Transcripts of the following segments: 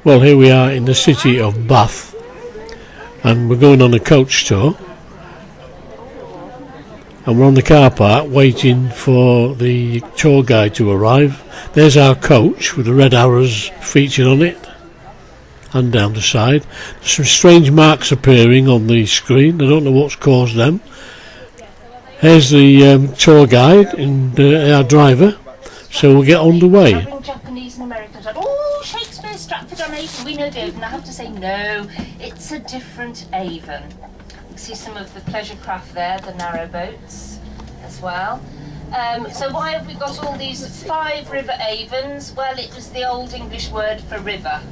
Well, here we are in the city of Bath, and we're going on a coach tour, and we're on the car park waiting for the tour guide to arrive. There's our coach with the red arrows featured on it, and down the side. There's some strange marks appearing on the screen. I don't know what's caused them. Here's the tour guide and our driver, so we'll get on the way. Japanese and Americans like, oh, Shakespeare, Stratford-on-Avon, we know the Avon. I have to say, no, it's a different Avon. You can see some of the pleasure craft there, the narrow boats as well. So why have we got all these 5 river Avons? Well, it was the old English word for river.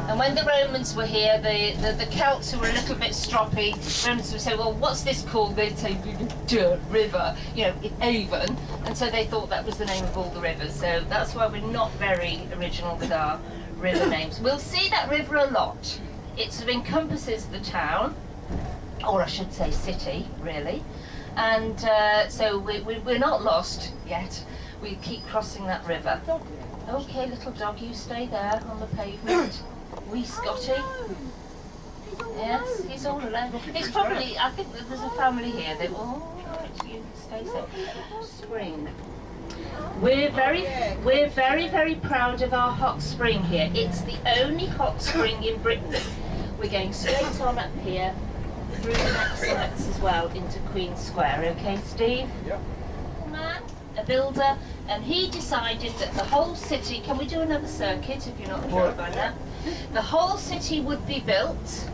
And when the Romans were here, the Celts, who were a little bit stroppy, Romans would say, well, what's this called? They'd say, river, you know, Avon. And so they thought that was the name of all the rivers. So that's why we're not very original with our river names. We'll see that river a lot. It sort of encompasses the town, or I should say city, really. And so we're not lost yet. We keep crossing that river. Okay, little dog, you stay there on the pavement. Wee Scotty. Yes, he's all alone. He's probably, I think that there's a family here. They all right, you stay safe. Spring. We're very proud of our hot spring here. It's the only hot spring in Britain. We're going straight on up here, through the next sites as well, into Queen Square. Okay, Steve? Yep. Man, a builder, and he decided that the whole city, can we do another circuit if you're not bored by that? The whole city would be built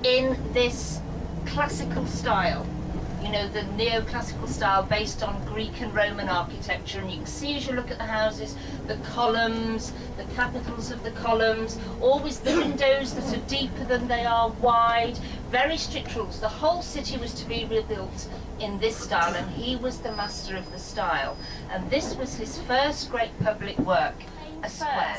in this classical style. You know, the neoclassical style based on Greek and Roman architecture, and you can see as you look at the houses, the columns, the capitals of the columns, always the windows that are deeper than they are wide, very strict rules. The whole city was to be rebuilt in this style, and he was the master of the style. And this was his first great public work, a square.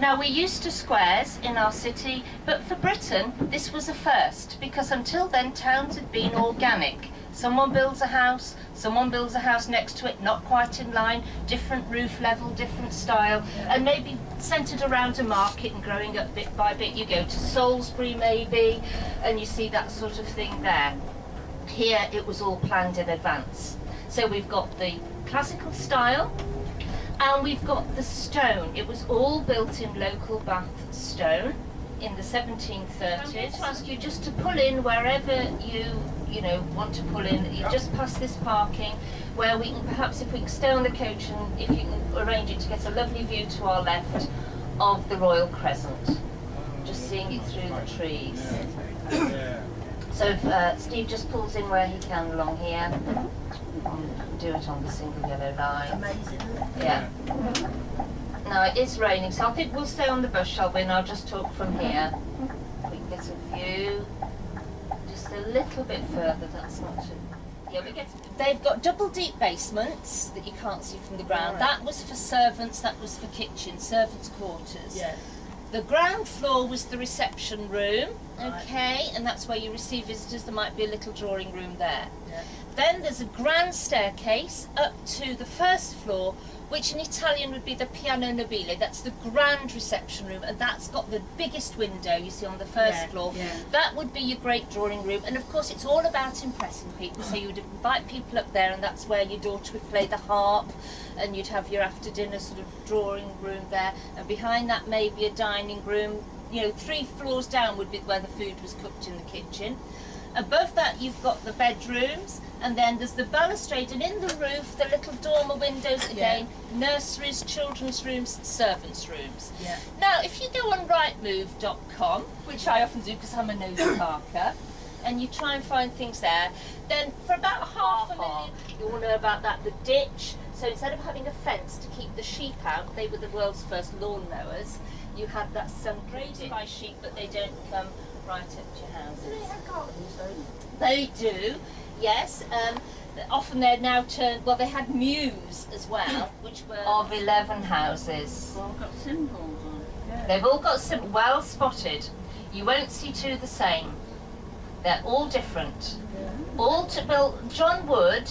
Now, we're used to squares in our city, but for Britain, this was a first, because until then, towns had been organic. Someone builds a house next to it, not quite in line, different roof level, different style, and maybe centred around a market and growing up bit by bit. You go to Salisbury, maybe, and you see that sort of thing there. Here, it was all planned in advance. So we've got the classical style, and we've got the stone. It was all built in local Bath stone in the 1730s. I'm going to ask you just to pull in wherever you know want to pull in. You just past this parking, where we can perhaps, if we can stay on the coach, and if you can arrange it to get a lovely view to our left of the Royal Crescent, just seeing it through the trees. So if Steve just pulls in where he can along here. Do it on the single yellow line. Amazing. Yeah. Now it is raining, so I think we'll stay on the bus, shall we? And I'll just talk from here. We can get a view just a little bit further. That's not too. Yeah, we get. They've got double deep basements that you can't see from the ground. Right. That was for servants. That was for kitchens, servants' quarters. Yeah. The ground floor was the reception room, okay, and that's where you receive visitors. There might be a little drawing room there. Yeah. Then there's a grand staircase up to the first floor, which in Italian would be the piano nobile. That's the grand reception room, and that's got the biggest window you see on the first floor. Yeah. That would be your great drawing room, and of course it's all about impressing people, so you would invite people up there, and that's where your daughter would play the harp, and you'd have your after dinner sort of drawing room there, and behind that maybe a dining room. You know, 3 floors down would be where the food was cooked in the kitchen. Above that you've got the bedrooms, and then there's the balustrade, and in the roof the little dormer windows again, nurseries, children's rooms, servants' rooms. Yeah. Now if you go on rightmove.com, which I often do because I'm a nosy parker, and you try and find things there, then for about £500,000 you will know about that, the ditch. So instead of having a fence to keep the sheep out, they were the world's first lawn mowers, you had that sun-graded by sheep, but they don't come right up to your house. Do they have gardens, though? They do, yes. Often they're now turned, well, they had mews as well, which were of 11 houses. They've all got symbols on it. Yeah. They've all got well spotted. You won't see 2 the same. They're all different. Yeah. John Wood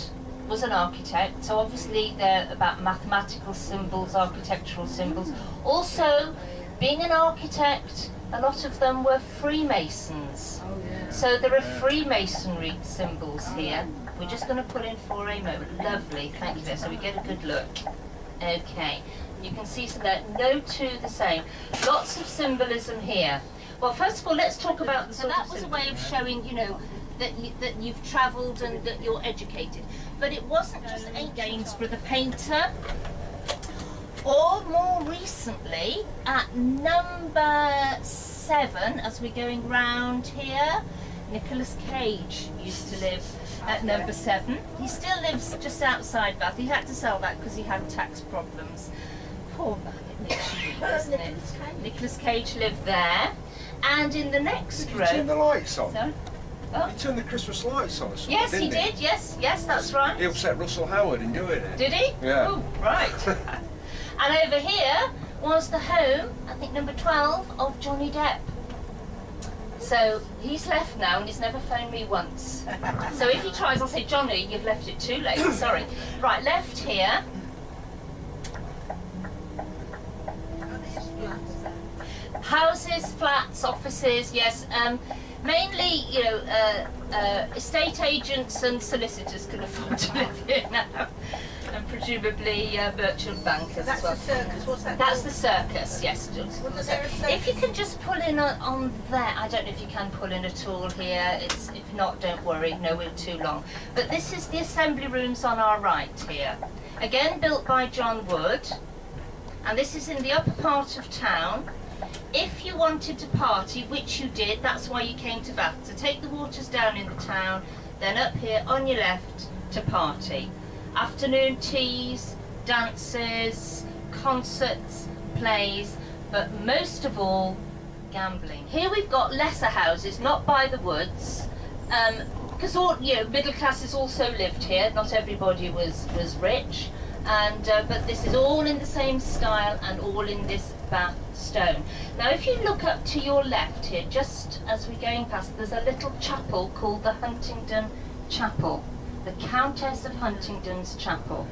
was an architect, so obviously they're about mathematical symbols, architectural symbols. Also, being an architect, a lot of them were Freemasons. Oh, yeah. So there are Freemasonry symbols here. We're just going to pull in for a moment. Lovely, thank you there, so we get a good look. Okay, you can see some there, no two the same. Lots of symbolism here. Well, first of all, let's talk about the sort of... So that was a way of showing, you know, that you've travelled and that you're educated. But it wasn't just Gainsborough the painter, or more recently, at number 7, as we're going round here, Nicolas Cage used to live at number 7. He still lives just outside Bath. He had to sell that because he had tax problems. Poor man, it makes you weep, doesn't it? Nicolas Cage lived there. And in the next Did you row... turn the lights on? Sorry? Oh. He turned the Christmas lights on or something, Yes, he didn't did. Yes, yes, that's right. He upset Russell Howard in doing it. Did he? Yeah. Oh, right. And over here was the home, I think number 12, of Johnny Depp. So he's left now and he's never phoned me once. So if he tries, I'll say, Johnny, you've left it too late, sorry. Right, left here. Houses, flats, offices, yes. Mainly, you know, estate agents and solicitors can afford to live here now. And presumably merchant bankers as well. That's the circus, what's that That's called? the circus, yes. Was there a circus? If you can just pull in on there, I don't know if you can pull in at all here. If not, don't worry, no, we're too long. But this is the assembly rooms on our right here. Again, built by John Wood. And this is in the upper part of town. If you wanted to party, which you did, that's why you came to Bath, to take the waters down in the town, then up here on your left to party. Afternoon teas, dances, concerts, plays, but most of all, gambling. Here we've got lesser houses, not by the woods, because all, you know, middle classes also lived here. Not everybody was rich, and but this is all in the same style and all in this Bath stone. Now, if you look up to your left here, just as we're going past, there's a little chapel called the Huntingdon Chapel. The Countess of Huntingdon's Chapel.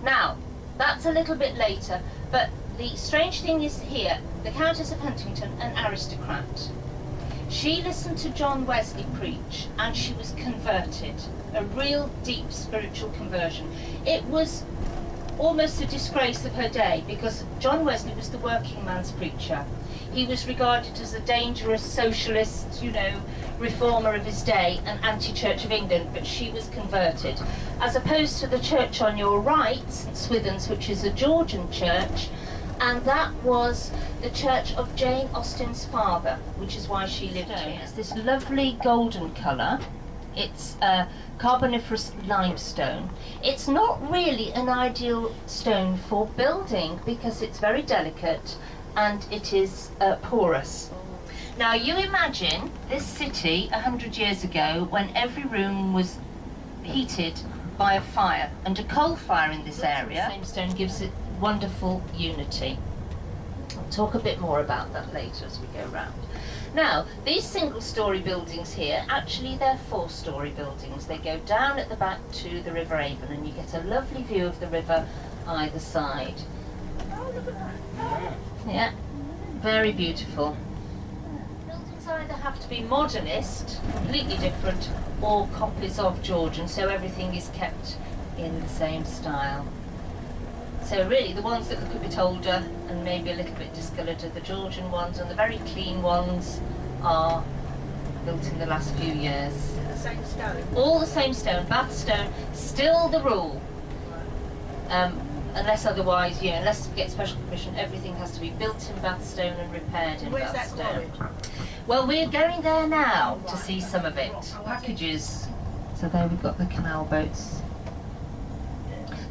Now, that's a little bit later, but the strange thing is here, the Countess of Huntingdon, an aristocrat. She listened to John Wesley preach and she was converted, a real deep spiritual conversion. It was almost a disgrace of her day because John Wesley was the working man's preacher. He was regarded as a dangerous socialist, you know, reformer of his day, an anti-Church of England, but she was converted. As opposed to the church on your right, St Swithin's, which is a Georgian church, and that was the church of Jane Austen's father, which is why she lived here. It's this lovely golden colour. It's Carboniferous limestone. It's not really an ideal stone for building because it's very delicate and it is porous. Now you imagine this city 100 years ago when every room was heated by a fire, and a coal fire in this area. Limestone gives it wonderful unity. I'll talk a bit more about that later as we go round. Now, these single-storey buildings here, actually they're 4-storey buildings. They go down at the back to the River Avon and you get a lovely view of the river either side. Oh, look at that. Yeah, very beautiful. Buildings either have to be modernist, completely different, or copies of Georgian, so everything is kept in the same style. So really, the ones that look a bit older and maybe a little bit discoloured are the Georgian ones, and the very clean ones are built in the last few years. The same stone. All the same stone, Bath stone, still the rule. Unless otherwise, you know, unless we get special permission, everything has to be built in Bath stone and repaired in Where's Bath that stone. college? Well, we're going there now to see some of it. Packages. So there we've got the canal boats.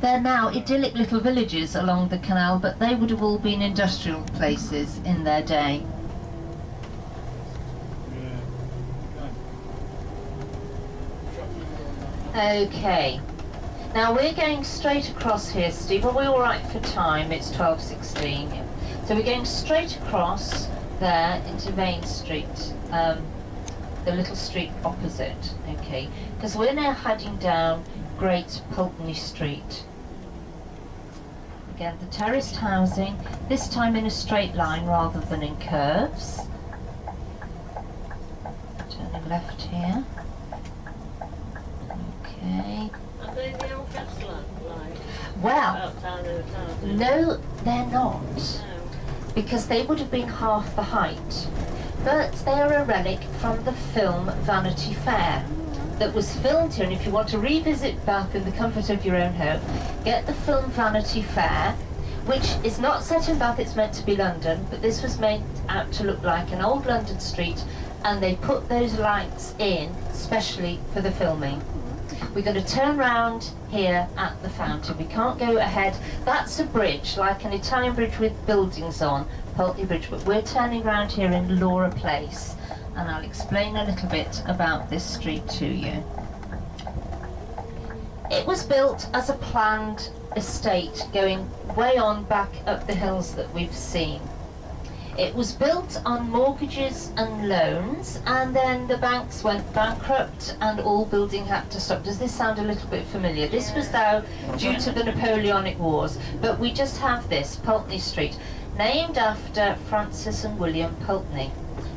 They're now idyllic little villages along the canal, but they would have all been industrial places in their day. Okay. Now we're going straight across here, Steve. Are we all right for time? It's 12:16. So we're going straight across there into Vane Street, the little street opposite. Okay, because we're now heading down Great Pulteney Street. Again, the terraced housing, this time in a straight line rather than in curves. Turning left here. Okay. Are they the old gas line? Well, Outside of the town? no, they're not, No. because they would have been half the height. But they are a relic from the film Vanity Fair that was filmed here, and if you want to revisit Bath in the comfort of your own home, get the film Vanity Fair, which is not set in Bath, it's meant to be London, but this was made out to look like an old London street, and they put those lights in specially for the filming. We're going to turn round here at the fountain. We can't go ahead. That's a bridge, like an Italian bridge with buildings on, Pulteney Bridge, but we're turning round here in Laura Place, and I'll explain a little bit about this street to you. It was built as a planned estate going way on back up the hills that we've seen. It was built on mortgages and loans, and then the banks went bankrupt and all building had to stop. Does this sound a little bit familiar? This was though due to the Napoleonic Wars, but we just have this, Pulteney Street, named after Francis and William Pulteney.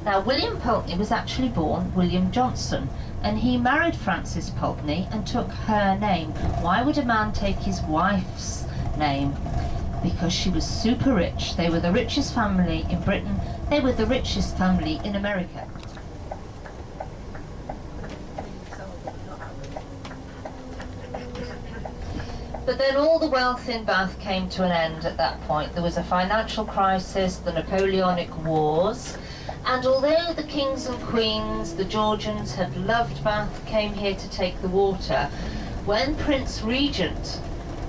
Now, William Pulteney was actually born William Johnson, and he married Frances Pulteney and took her name. Why would a man take his wife's name? Because she was super rich. They were the richest family in Britain. They were the richest family in America. But then all the wealth in Bath came to an end at that point. There was a financial crisis, the Napoleonic Wars, and although the kings and queens, the Georgians, had loved Bath, came here to take the water, when Prince Regent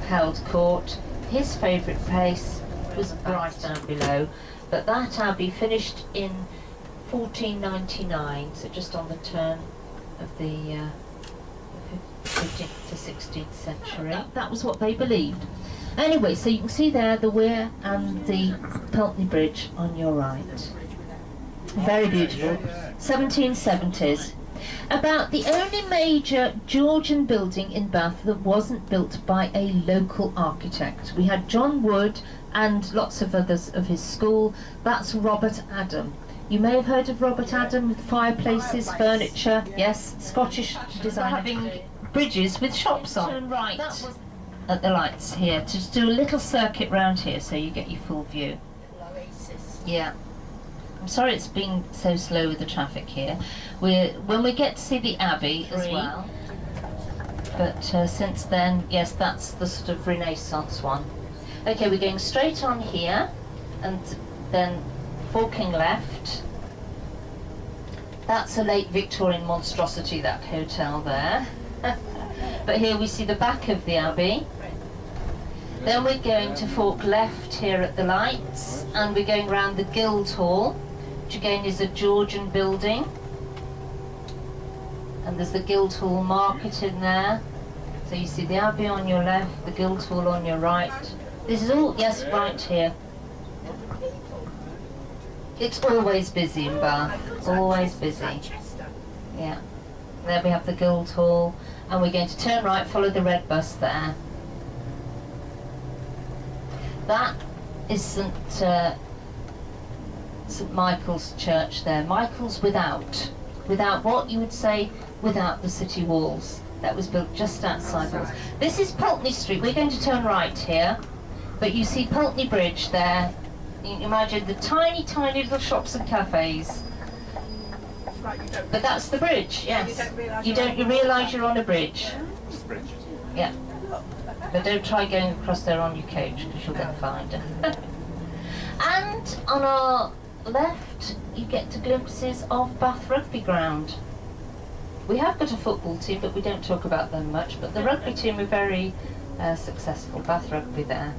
held court, his favourite place was right down below, but that abbey finished in 1499, so just on the turn of the 15th to 16th century. That was what they believed. Anyway, so you can see there the weir and the Pulteney Bridge on your right. Very beautiful. 1770s. About the only major Georgian building in Bath that wasn't built by a local architect. We had John Wood and lots of others of his school. That's Robert Adam. You may have heard of Robert Adam with fireplaces, furniture. Yes, Scottish designer. Having bridges with shops on. Turn right at the lights here to just do a little circuit round here so you get your full view. Yeah. I'm sorry it's been so slow with the traffic here. When we get to see the Abbey as well, but since then, yes, that's the sort of Renaissance one. Okay, we're going straight on here, and then forking left. That's a late Victorian monstrosity, that hotel there. But here we see the back of the Abbey. Then we're going to fork left here at the lights, and we're going round the Guildhall, which again is a Georgian building. And there's the Guildhall Market in there. So you see the Abbey on your left, the Guildhall on your right. This is all, yes, right here. It's always busy in Bath, always busy. Yeah. There we have the Guildhall, and we're going to turn right, follow the red bus there. That is St Michael's Church there. Michael's without what you would say, without the city walls. That was built just outside walls. This is Pulteney Street. We're going to turn right here, but you see Pulteney Bridge there. You can imagine the tiny, tiny little shops and cafes. But that's the bridge, yes. You realise you're on a bridge. Yeah. But don't try going across there on your coach, because you'll get fined. And on our left, you get to glimpses of Bath Rugby Ground. We have got a football team, but we don't talk about them much. But the rugby team are very successful. Bath Rugby there.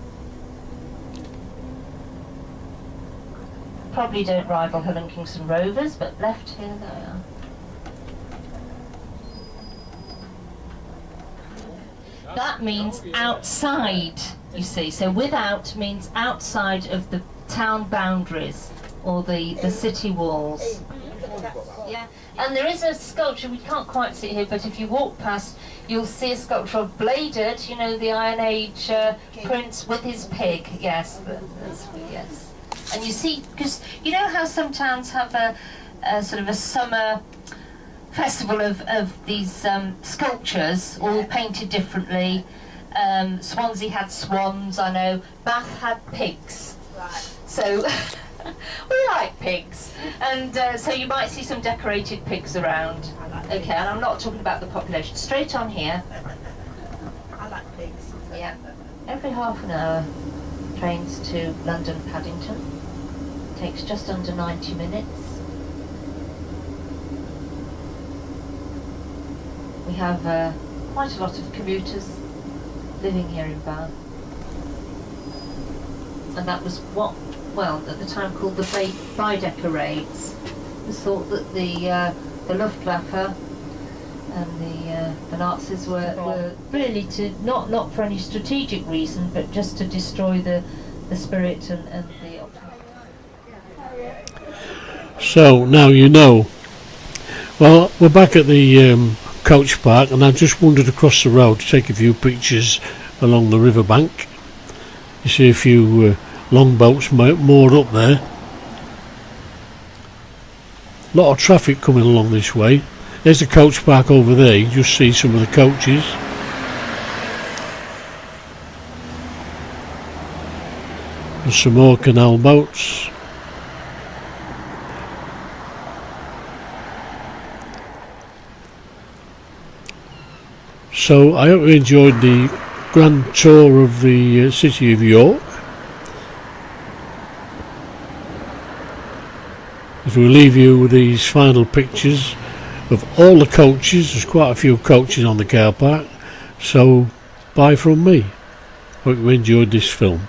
Probably don't rival Hill and Kingston Rovers, but left here they are. That means outside, you see. So without means outside of the town boundaries or the city walls. Everyone's got that. Yeah, and there is a sculpture, we can't quite see it here, but if you walk past, you'll see a sculpture of Bladud, you know, the Iron Age prince with his pig. Yes, yes. And you see, because you know how some towns have a sort of a summer festival of these sculptures, all painted differently. Swansea had swans, I know. Bath had pigs. Right. So we like pigs, and so you might see some decorated pigs around. Okay, and I'm not talking about the population. Straight on here. I like pigs. Yeah. Every half an hour, trains to London Paddington. Takes just under 90 minutes. We have quite a lot of commuters living here in Bath. And that was what, well, at the time called the Baedeker raids. It was thought that the Luftwaffe and the Nazis were really to, not for any strategic reason, but just to destroy the spirit and the optimism. So now you know. Well, we're back at the coach park, and I've just wandered across the road to take a few pictures along the riverbank. You see a few longboats moored up there. A lot of traffic coming along this way. There's the coach park over there. You just see some of the coaches. And some more canal boats. So I hope you enjoyed the grand tour of the city of York. As we leave you with these final pictures of all the coaches. There's quite a few coaches on the car park. So bye from me. Hope you enjoyed this film.